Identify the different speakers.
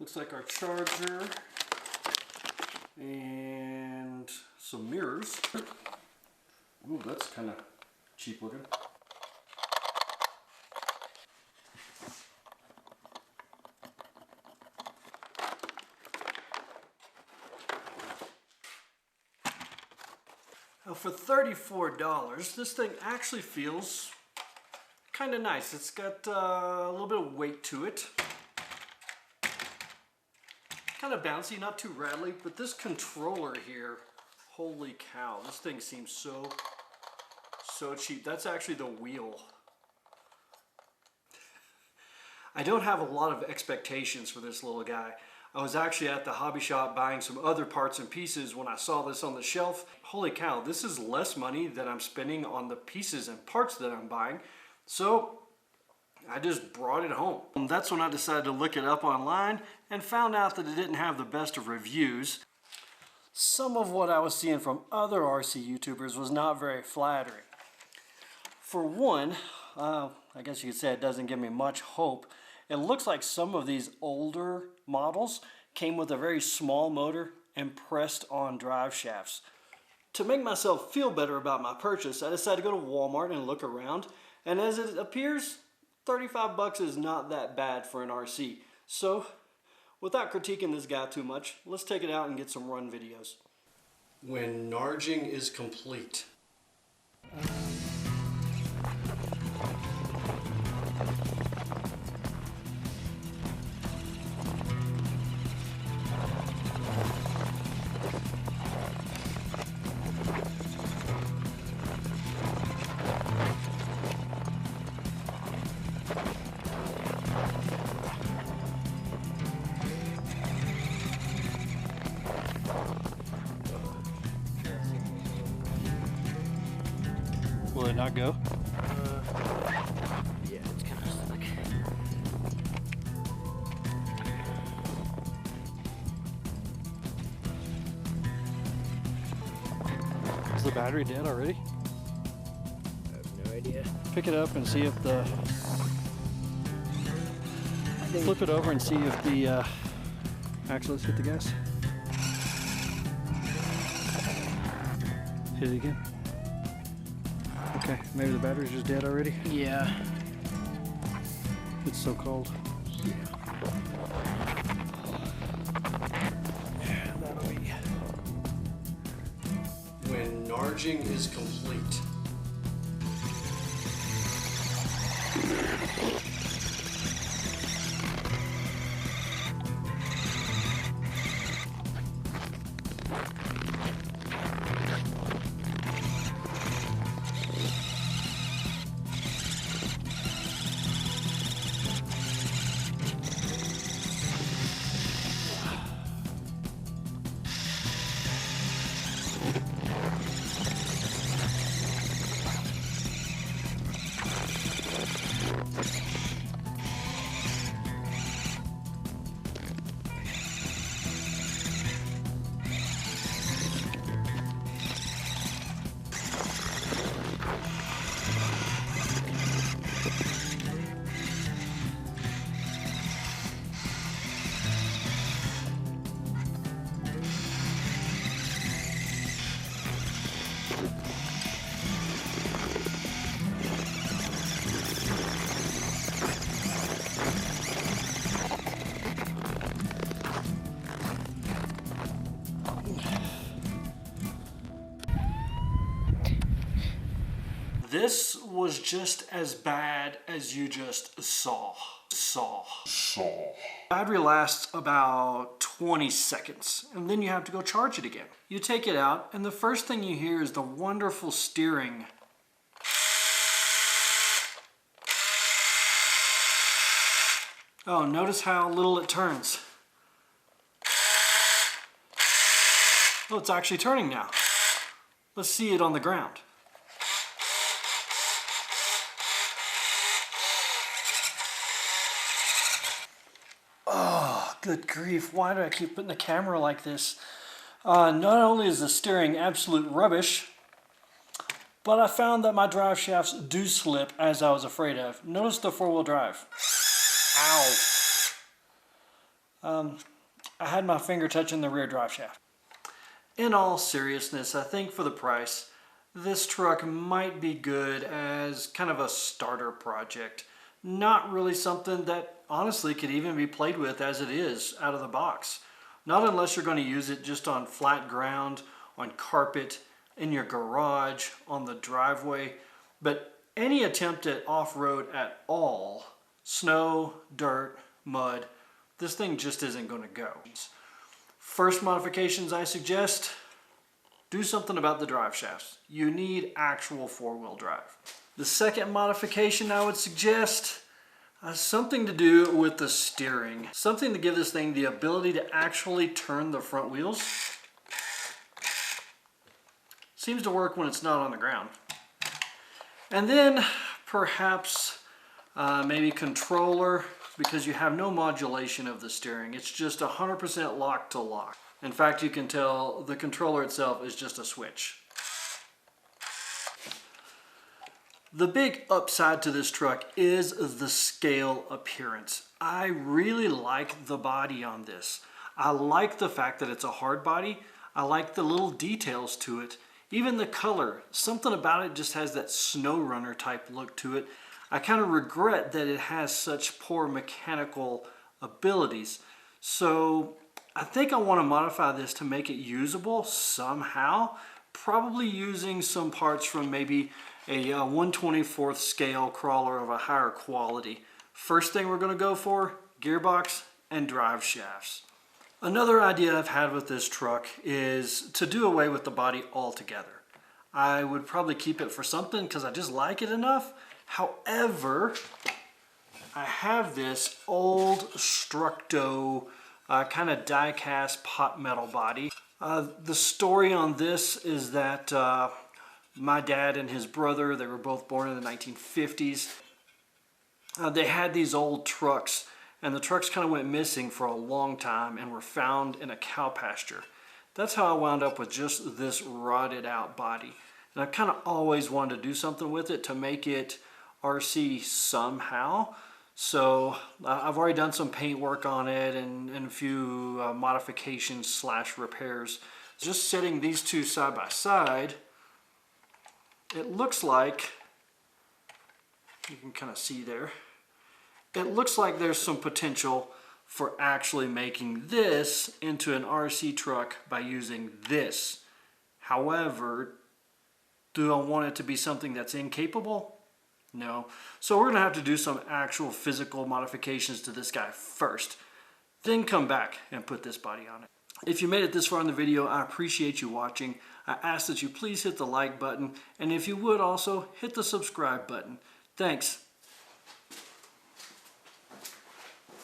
Speaker 1: Looks like our charger and some mirrors. Ooh, that's kind of cheap looking. Now for $34, this thing actually feels kind of nice. It's got a little bit of weight to it. Kind of bouncy, not too rattly, but this controller here, holy cow, this thing seems so cheap. That's actually the wheel. I don't have a lot of expectations for this little guy. I was actually at the hobby shop buying some other parts and pieces when I saw this on the shelf. Holy cow, this is less money than I'm spending on the pieces and parts that I'm buying. So I just brought it home. And that's when I decided to look it up online and found out that it didn't have the best of reviews. Some of what I was seeing from other RC YouTubers was not very flattering. For one, I guess you could say it doesn't give me much hope. It looks like some of these older models came with a very small motor and pressed on drive shafts. To make myself feel better about my purchase, I decided to go to Walmart and look around. And as it appears, 35 bucks is not that bad for an RC. So, without critiquing this guy too much, let's take it out and get some run videos. When narging is complete. Will it not go?
Speaker 2: Yeah, it's kind of stuck.
Speaker 1: Is the battery dead already?
Speaker 2: I have no idea.
Speaker 1: Pick it up and see if the... Flip it over and see if the... Actually, let's hit the gas. Hit it again. Okay, maybe the battery's just dead already.
Speaker 2: Yeah.
Speaker 1: It's so cold.
Speaker 2: Yeah.
Speaker 1: That'll be... When narging is complete. This was just as bad as you just saw. Battery lasts about 20 seconds and then you have to go charge it again. You take it out and the first thing you hear is the wonderful steering. Oh, notice how little it turns. Oh, it's actually turning now. Let's see it on the ground. Oh, good grief. Why do I keep putting the camera like this? Not only is the steering absolute rubbish, but I found that my drive shafts do slip as I was afraid of. Notice the four-wheel drive. Ow. I had my finger touching the rear drive shaft. In all seriousness, I think for the price, this truck might be good as kind of a starter project. Not really something that honestly could even be played with as it is out of the box. Not unless you're going to use it just on flat ground, on carpet, in your garage, on the driveway. But any attempt at off-road at all, snow, dirt, mud, this thing just isn't going to go. First modifications I suggest, do something about the drive shafts. You need actual four-wheel drive. The second modification I would suggest has something to do with the steering. Something to give this thing the ability to actually turn the front wheels. Seems to work when it's not on the ground. And then perhaps maybe controller, because you have no modulation of the steering. It's just 100% lock to lock. In fact, you can tell the controller itself is just a switch. The big upside to this truck is the scale appearance. I really like the body on this. I like the fact that it's a hard body. I like the little details to it. Even the color, something about it just has that snow runner type look to it. I kind of regret that it has such poor mechanical abilities. So I think I want to modify this to make it usable somehow. Probably using some parts from maybe a 1/24 scale crawler of a higher quality. First thing we're going to go for, gearbox and drive shafts. Another idea I've had with this truck is to do away with the body altogether. I would probably keep it for something because I just like it enough. However, I have this old Structo kind of die-cast pot metal body. The story on this is that my dad and his brother, they were both born in the 1950s. They had these old trucks, and the trucks kind of went missing for a long time and were found in a cow pasture. That's how I wound up with just this rotted out body. And I kind of always wanted to do something with it to make it RC somehow. So I've already done some paint work on it and a few modifications / repairs. Just setting these two side by side, it looks like, you can kind of see there, it looks like there's some potential for actually making this into an RC truck by using this. However, do I want it to be something that's incapable? No. So we're going to have to do some actual physical modifications to this guy first, then come back and put this body on it. If you made it this far in the video, I appreciate you watching. I ask that you please hit the like button, and if you would also, hit the subscribe button. Thanks.